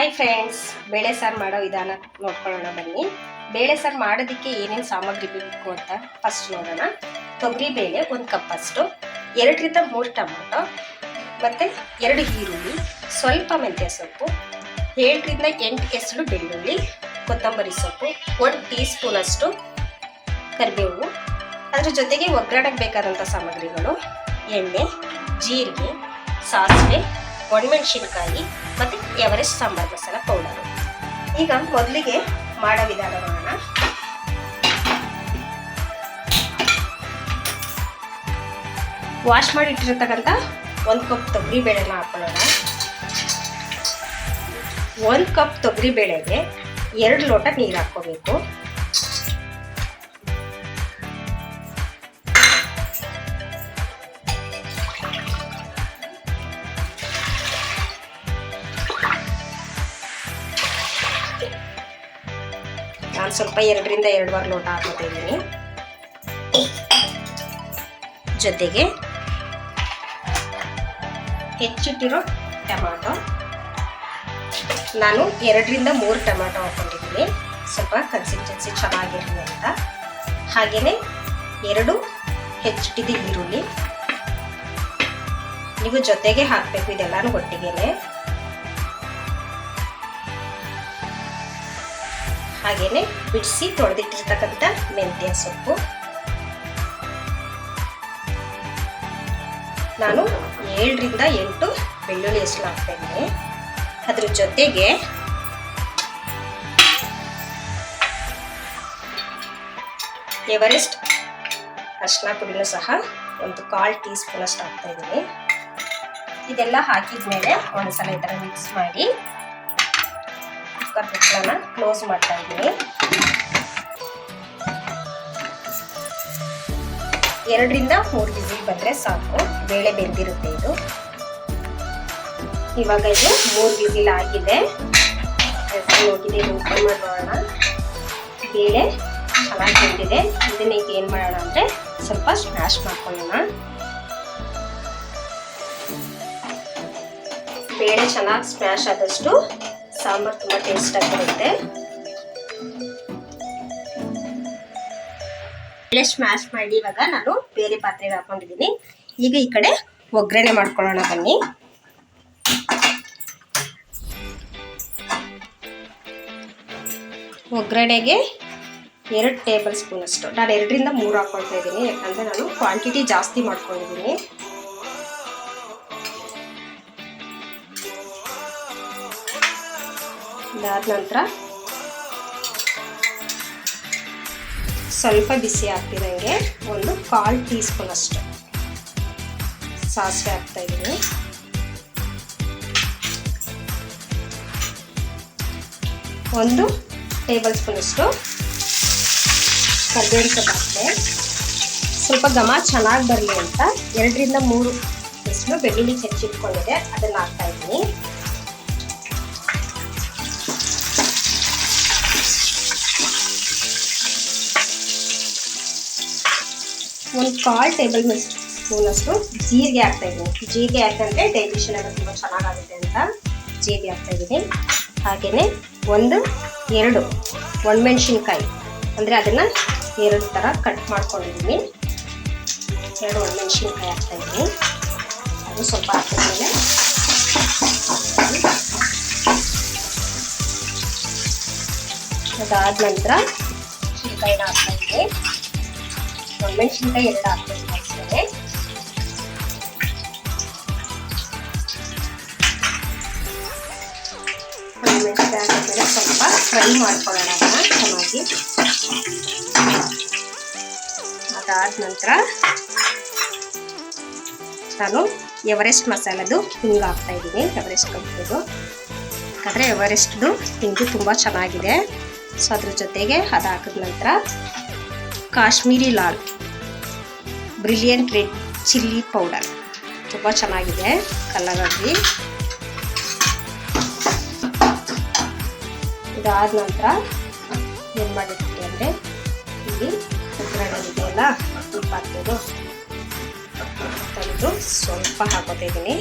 Hi friends, ಬೇಳೆ ಸಾರು ಮಾಡೋ ವಿಧಾನ ನೋಡ್ಕೊಳ್ಳೋಣ ಬನ್ನಿ. ಬೇಳೆ ಸಾರು ಮಾಡೋದಕ್ಕೆ ಏನೇನು ಸಾಮಗ್ರಿ ಬೇಕು ಅಂತ ಫಸ್ಟ್ ನೋಡೋಣ. ತೊಗರಿ ಬೇಳೆ 1 ಕಪ್ ಅಷ್ಟು, 2ರಿಂದ 3 ಟೊಮೊಟೊ, ಮತ್ತು 2 ಈರುಳ್ಳಿ, ಸ್ವಲ್ಪ ಮೆಂತ್ಯ ಸೊಪ್ಪು, 7ರಿಂದ 8 ಎಸಳು ಬೆಳ್ಳುಳ್ಳಿ, ಕೊತ್ತಂಬರಿ ಸೊಪ್ಪು, 1 ಟೀ ಸ್ಪೂನ್ ಅಷ್ಟು ಕರಿಬೇವು. ಅದ್ರ ಜೊತೆಗೆ ಒಗ್ಗರಣೆಗೆ ಬೇಕಾದಂಥ ಸಾಮಗ್ರಿಗಳು ಎಣ್ಣೆ, ಜೀರಿಗೆ, ಸಾಸಿವೆ, ಒಣಮೆಣಸಿನಕಾಯಿ ಮತ್ತು ಎವರೆಸ್ಟ್ ಸಾಂಬಾರ್ ಮಸಾಲ ಪೌಡರು. ಈಗ ಮೊದಲಿಗೆ ಮಾಡೋ ವಿಧಾನ ನೋಡೋಣ. ವಾಶ್ ಮಾಡಿ ಇಟ್ಟಿರ್ತಕ್ಕಂಥ 1 ಕಪ್ ತೊಗರಿ ಬೇಳೆನ ಹಾಕೊಳ್ಳೋಣ. 1 ಕಪ್ ತೊಗರಿ ಬೇಳೆಗೆ 2 ಲೋಟ ನೀರು ಹಾಕ್ಕೋಬೇಕು. ನಾನು ಸ್ವಲ್ಪ 2ರಿಂದ 2.25 ಲೋಟ ಹಾಕೋತಾ ಇದ್ದೀನಿ. ಜೊತೆಗೆ ಹೆಚ್ಚಿಟ್ಟಿರೋ ಟೊಮಾಟೊ, ನಾನು 2ರಿಂದ 3 ಟೊಮಾಟೊ ಹಾಕೊಂಡಿದ್ದೀನಿ, ಸ್ವಲ್ಪ ಕನ್ಸಿಸ್ಟೆನ್ಸಿ ಚೆನ್ನಾಗಿರಲಿ ಅಂತ. ಹಾಗೆಯೇ 2 ಹೆಚ್ಚಿಟ್ಟಿದ್ದ ಈರುಳ್ಳಿ ನೀವು ಜೊತೆಗೆ ಹಾಕಬೇಕು, ಇದೆಲ್ಲನೂ ಒಟ್ಟಿಗೆನೆ. ಹಾಗೆಯೇ ಬಿಡಿಸಿ ತೊಳೆದಿಟ್ಟಿರ್ತಕ್ಕಂಥ ಮೆಂತ್ಯ ಸೊಪ್ಪು, ನಾನು 7ರಿಂದ 8 ಬೆಳ್ಳುಳ್ಳಿ ಹೆಸರು ಹಾಕ್ತಾ ಇದ್ದೀನಿ. ಅದ್ರ ಜೊತೆಗೆ ಎವರೆಸ್ಟ್ ಅರಿಶಿನ ಪುಡಿನೂ ಸಹ 1/4 ಟೀ ಸ್ಪೂನ್ ಅಷ್ಟು ಹಾಕ್ತಾ ಇದ್ದೀನಿ. ಇದೆಲ್ಲ ಹಾಕಿದ್ಮೇಲೆ ಒಂದ್ಸಲ ಈ ಥರ ಮಿಕ್ಸ್ ಮಾಡಿ ಕುಕ್ಕರ್ ಮುಚ್ಚಳನ ಕ್ಲೋಸ್ ಮಾಡ್ತಾ ಇದ್ದೀನಿ. 2ರಿಂದ 3 ವಿಸಿಲ್ ಬಂದರೆ ಸಾಕು, ಬೇಳೆ ಬೆಂದಿರುತ್ತೆ ಇದು. ಇವಾಗ ಇದು 3 ವಿಸಿಲ್ ಆಗಿದೆ. ಹೋಗಿದೆ, ಓಪನ್ ಮಾಡಿ ನೋಡೋಣ. ಬೇಳೆ ಚೆನ್ನಾಗಿ ಬೆಂದಿದೆ. ಇದನ್ನ ಈಗ ಏನು ಮಾಡೋಣ ಅಂದರೆ ಸ್ವಲ್ಪ ಸ್ಮ್ಯಾಶ್ ಮಾಡ್ಕೊಳ್ಳೋಣ. ಬೇಳೆ ಚೆನ್ನಾಗಿ ಸ್ಮ್ಯಾಶ್ ಆದಷ್ಟು ಸಾಂಬಾರು ತುಂಬ ಟೇಸ್ಟ್ ಆಗಿರುತ್ತೆ. ಬೇಳೆ ಸ್ಮ್ಯಾಶ್ ಮಾಡಿ ಇವಾಗ ನಾನು ಬೇರೆ ಪಾತ್ರೆಗೆ ಹಾಕೊಂಡಿದ್ದೀನಿ. ಈಗ ಈ ಕಡೆ ಒಗ್ಗರಣೆ ಮಾಡ್ಕೊಳ್ಳೋಣ ಬನ್ನಿ. ಒಗ್ಗರಣೆಗೆ 2 ಟೇಬಲ್ ಸ್ಪೂನ್ ಅಷ್ಟು, ನಾನು 2ರಿಂದ 3 ಹಾಕ್ಕೊಳ್ತಾ ಇದ್ದೀನಿ, ಯಾಕಂದರೆ ನಾನು ಕ್ವಾಂಟಿಟಿ ಜಾಸ್ತಿ ಮಾಡ್ಕೊಂಡಿದ್ದೀನಿ. ಇದಾದ ನಂತರ ಸ್ವಲ್ಪ ಬಿಸಿ ಆಗ್ತಿದಂಗೆ 1/4 ಟೀ ಸ್ಪೂನ್ ಅಷ್ಟು ಸಾಸಿವೆ ಹಾಕ್ತಾ ಇದ್ದೀನಿ. ಒಂದು ಟೇಬಲ್ ಸ್ಪೂನ್ ಅಷ್ಟು ಕರಿಬೇವಿನ ಸೊಪ್ಪು ಹಾಕ್ತೆ. ಸ್ವಲ್ಪ ಘಮ ಚೆನ್ನಾಗಿ ಬರಲಿ ಅಂತ 2ರಿಂದ 3 ಎಸಳು ಬೆಳ್ಳುಳ್ಳಿ ಹೆಚ್ಚಿಟ್ಕೊಂಡಿದೆ, ಅದನ್ನು ಹಾಕ್ತಾ ಇದ್ದೀನಿ. ಒಂದು 1/4 ಟೇಬಲ್ ಸ್ಪೂನ್ ಅಷ್ಟು ಜೀರಿಗೆ ಹಾಕ್ತಾ ಇದ್ದೀನಿ. ಜೀರಿಗೆ ಯಾಕಂದರೆ ಡೈಜೆಷನ್ ಎಲ್ಲ ತುಂಬ ಚೆನ್ನಾಗಾಗುತ್ತೆ ಅಂತ ಜೀರಿಗೆ ಹಾಕ್ತಾ ಇದ್ದೀನಿ. ಹಾಗೆಯೇ 1-2 ಒಣಮೆಣಸಿನ್ಕಾಯಿ, ಅಂದರೆ ಅದನ್ನು 2 ಥರ ಕಟ್ ಮಾಡ್ಕೊಂಡಿದ್ದೀನಿ. 2 ಒಣಮೆಣಸಿನ್ಕಾಯಿ ಹಾಕ್ತಾ ಇದ್ದೀನಿ. ಅದು ಸ್ವಲ್ಪ ಹಾಕಿದ್ಮೇಲೆ ಅದಾದ ನಂತರ ಮೆಣಸಿನ್ಕಾಯಿನ ಹಾಕ್ತಾ ಇದ್ದೀನಿ. ಒಣಮೆಣಸಿನ್ಕಾಯಿ 2 ಹಾಕ್ತೀನಿ ಅಷ್ಟೇ. ಒಣಮೆಣಸಿನ್ಕಾಯಿ ಹಾಕಿದ್ಮೇಲೆ ಸ್ವಲ್ಪ ಫ್ರೈ ಮಾಡ್ಕೊಳ್ಳೋಣ ಚೆನ್ನಾಗಿ. ಅದಾದ ನಂತರ ನಾನು ಎವರೆಸ್ಟ್ ಮಸಾಲದು ಹಿಂಗೆ ಹಾಕ್ತಾ ಇದ್ದೀನಿ. ಎವರೆಸ್ಟ್ ಕಂಪ್ನಿದು, ಯಾಕಂದರೆ ಎವರೆಸ್ಟ್ದು ಹಿಂಗು ತುಂಬ ಚೆನ್ನಾಗಿದೆ. ಸೊ ಅದ್ರ ಜೊತೆಗೆ ಅದು ಹಾಕಿದ ನಂತರ Kashmiri Lal brilliant red chilli powder ತುಂಬ ಚೆನ್ನಾಗಿದೆ ಕಲರಾಗಿ. ಇದಾದ ನಂತರ ಏನು ಮಾಡಿರ್ತೀವಿ ಅಂದರೆ ಇಲ್ಲಿ ಒಗ್ಗರಣೆ ಇದೆಯಲ್ಲ ಈ ಪಾತ್ರೆದು ತಂದು ಸ್ವಲ್ಪ ಹಾಕೋತಾ ಇದ್ದೀನಿ.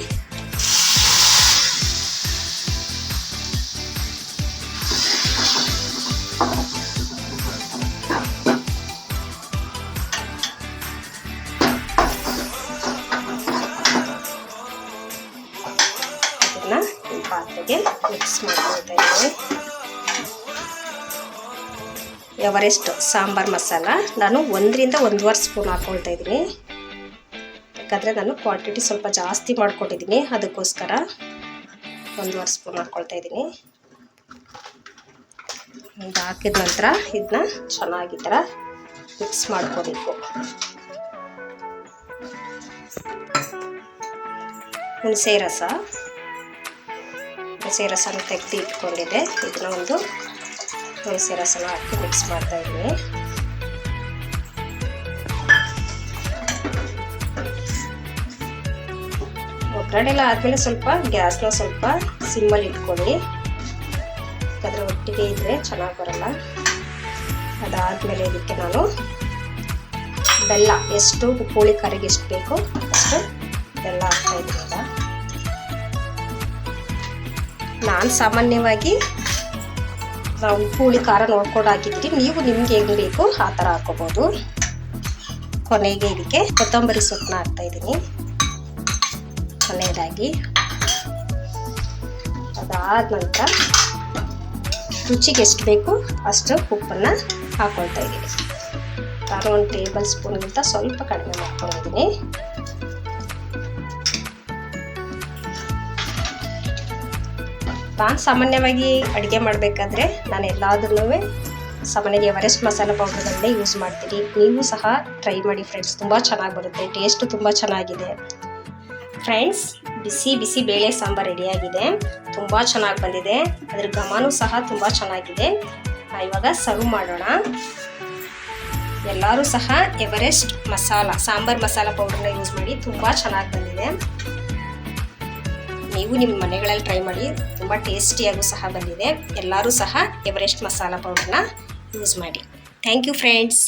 ಚೆನ್ನಾಗಿ ಮಿಕ್ಸ್ ಮಾಡ್ಕೊಳ್ತಾ ಇದ್ದೀನಿ. ಎವರೆಸ್ಟ್ ಸಾಂಬಾರು ಮಸಾಲ ನಾನು 1ರಿಂದ 1.5 ಸ್ಪೂನ್ ಹಾಕ್ಕೊಳ್ತಾ ಇದ್ದೀನಿ. ಯಾಕಂದರೆ ನಾನು ಕ್ವಾಂಟಿಟಿ ಸ್ವಲ್ಪ ಜಾಸ್ತಿ ಮಾಡ್ಕೊಂಡಿದ್ದೀನಿ, ಅದಕ್ಕೋಸ್ಕರ 1.5 ಸ್ಪೂನ್ ಹಾಕ್ಕೊಳ್ತಾ ಇದ್ದೀನಿ. ಇದು ಹಾಕಿದ ನಂತರ ಇದನ್ನ ಚೆನ್ನಾಗಿ ಈ ಥರ ಮಿಕ್ಸ್ ಮಾಡ್ಕೋಬೇಕು. ಹುಣಸೆ ರಸನ ತೆಗೆದು ಇಟ್ಕೊಂಡಿದ್ದೆ. ಇದನ್ನ ಒಂದು ಹುಣಸೆ ರಸನ ಹಾಕಿ ಮಿಕ್ಸ್ ಮಾಡ್ತಾ ಇದ್ದೀನಿ. ಒಗ್ಗರಣೆ ಎಲ್ಲ ಆದಮೇಲೆ ಸ್ವಲ್ಪ ಗ್ಯಾಸ್ನ ಸ್ವಲ್ಪ ಸಿಮ್ಮಲ್ಲಿ ಇಟ್ಕೊಳ್ಳಿ, ಯಾಕಂದರೆ ಒಟ್ಟಿಗೆ ಇದ್ದರೆ ಚೆನ್ನಾಗಿ ಬರಲ್ಲ. ಅದಾದಮೇಲೆ ಇದಕ್ಕೆ ನಾನು ಬೆಲ್ಲ, ಎಷ್ಟು ಹುಳಿ ಖಾರಿಗೆ ಎಷ್ಟು ಬೇಕು ಅಷ್ಟು ಬೆಲ್ಲ ಹಾಕ್ತಾ ಇದ್ದೀನಿ. ನಾನು ಸಾಮಾನ್ಯವಾಗಿ ನಾವು ಹುಳಿ ಖಾರ ನೋಡ್ಕೊಂಡು ಹಾಕಿದ್ದೀನಿ, ನೀವು ನಿಮ್ಗೆ ಹೆಂಗೆ ಬೇಕು ಆ ಥರ ಹಾಕ್ಕೋಬೋದು. ಕೊನೆಗೆ ಇದಕ್ಕೆ ಕೊತ್ತಂಬರಿ ಸೊಪ್ಪನ್ನ ಹಾಕ್ತಾ ಇದ್ದೀನಿ ಕೊನೆಯದಾಗಿ. ಅದಾದ ನಂತರ ರುಚಿಗೆ ಎಷ್ಟು ಬೇಕು ಅಷ್ಟು ಉಪ್ಪನ್ನು ಹಾಕ್ಕೊಳ್ತಾ ಇದ್ದೀನಿ. ನಾನು 1 ಟೇಬಲ್ ಸ್ಪೂನ್ಗಿಂತ ಸ್ವಲ್ಪ ಕಡಿಮೆ ಮಾಡ್ಕೊಂಡಿದ್ದೀನಿ. ನಾನು ಸಾಮಾನ್ಯವಾಗಿ ಅಡುಗೆ ಮಾಡಬೇಕಾದ್ರೆ ನಾನು ಎಲ್ಲದನ್ನೂ ಸಾಮಾನ್ಯವಾಗಿ ಎವರೆಸ್ಟ್ ಮಸಾಲ ಪೌಡರ್ಗಳನ್ನೇ ಯೂಸ್ ಮಾಡ್ತೀನಿ. ನೀವು ಸಹ ಟ್ರೈ ಮಾಡಿ ಫ್ರೆಂಡ್ಸ್, ತುಂಬ ಚೆನ್ನಾಗಿ ಬರುತ್ತೆ, ಟೇಸ್ಟು ತುಂಬ ಚೆನ್ನಾಗಿದೆ. ಫ್ರೆಂಡ್ಸ್, ಬಿಸಿ ಬಿಸಿ ಬೇಳೆ ಸಾಂಬಾರು ರೆಡಿಯಾಗಿದೆ, ತುಂಬ ಚೆನ್ನಾಗಿ ಬಂದಿದೆ, ಅದ್ರ ಘಮನೂ ಸಹ ತುಂಬ ಚೆನ್ನಾಗಿದೆ. ಇವಾಗ ಸರ್ವ್ ಮಾಡೋಣ. ಎಲ್ಲರೂ ಸಹ ಎವರೆಸ್ಟ್ ಸಾಂಬಾರು ಮಸಾಲ ಪೌಡರ್ನ ಯೂಸ್ ಮಾಡಿ, ತುಂಬ ಚೆನ್ನಾಗಿ ಬಂದಿದೆ. ನೀವು ನಿಮ್ಮ ಮನೆಗಳಲ್ಲಿ ಟ್ರೈ ಮಾಡಿ, ತುಂಬ ಟೇಸ್ಟಿಯಾಗೂ ಸಹ ಬಂದಿದೆ. ಎಲ್ಲರೂ ಸಹ ಎವರೆಸ್ಟ್ ಮಸಾಲ ಪೌಡರ್ನ ಯೂಸ್ ಮಾಡಿ. Thank you friends.